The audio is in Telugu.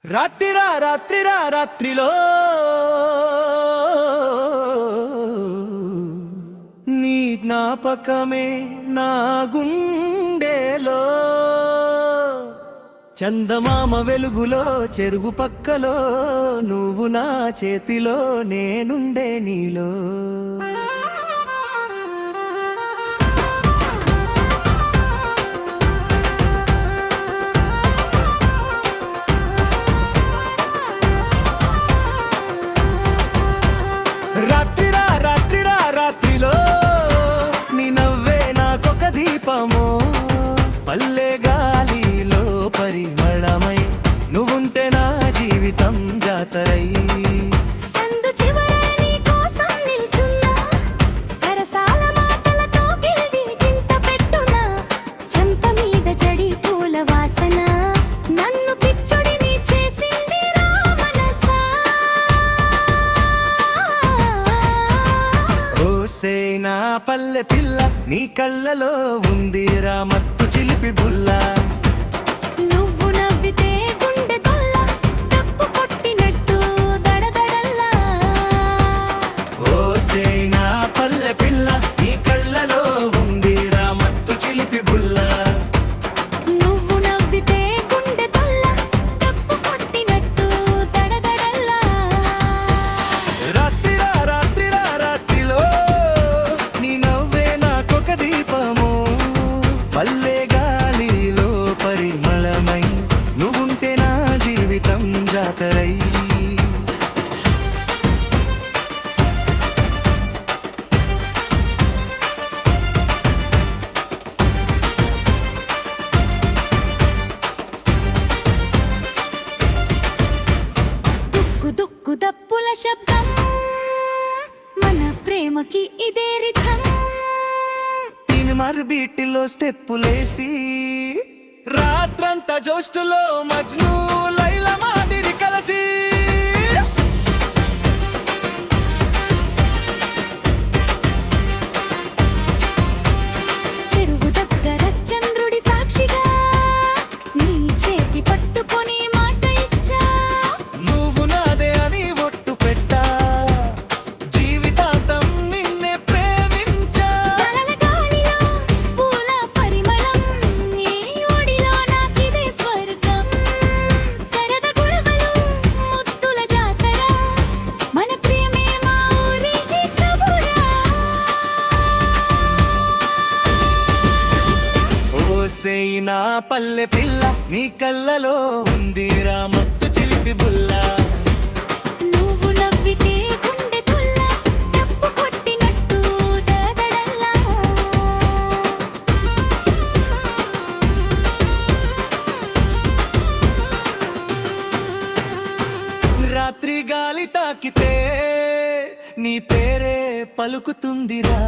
రాత్రిలో నీ జ్ఞాపకమే నా గుండెలో చందమామ వెలుగులో చెరువు పక్కలో నువ్వు నా చేతిలో నేనుండే నీలో రాత్రిలో నీ నవ్వే నాకొక దీపము పల్లె గాలిలో పరిమళమై నువ్వుంటే నా జీవితం జాతరై నా పల్లె పిల్ల నీ కళ్ళలో ఉందిరా మత్తు చిలిపి బుల్ల నువ్వు నవ్వితే గుండె తొల్ల తప్పు కొట్టినట్టు దడదడల్లా ఓసే నా పల్లె పిల్ల నీ కళ్ళలో ఉందిరా మత్తు చిలిపి బుల్ల నువ్వు నవ్వితే గుండె తొల్ల తప్పు కొట్టినట్టు దడదడల్లా రాత్రిలో పల్లె గాలిలో పరిమళమై నువ్వుంటే నా జీవితం జాతరై దుక్కు దుక్కు దప్పుల శబ్దం మన ప్రేమకి ఇదే రిథం మరుబీటిలో స్టెప్పులేసి రాత్రంతా జోష్టులో మజ్ను లైల మాదిరి కలిసి చెరువు దగ్గర చంద్రుడి సాక్షిగా నీ చేతి పట్టుకొని మాట ఇచ్చా నువ్వు నాదే అని ఒట్టు పెట్టా జీవితాంతం నిన్నే ప్రేమించా పూల పరిమళం నీ ఒడిలో నాకిదే స్వర్గం సరద గురవలు ముద్దుల జాతర మన ప్రేమే మా ఊరికి కబురా ఓసే నా పల్లె పిల్ల నీ కళ్ళలో ఉందిరా మత్తు చిలిపి బుల్ల నువ్వు నవ్వితే గుండె తొల్ల తప్పు కొట్టినట్టు దడదడల్లా రాత్రి గాలి తాకితే నీ పేరే పలుకుతుందిరా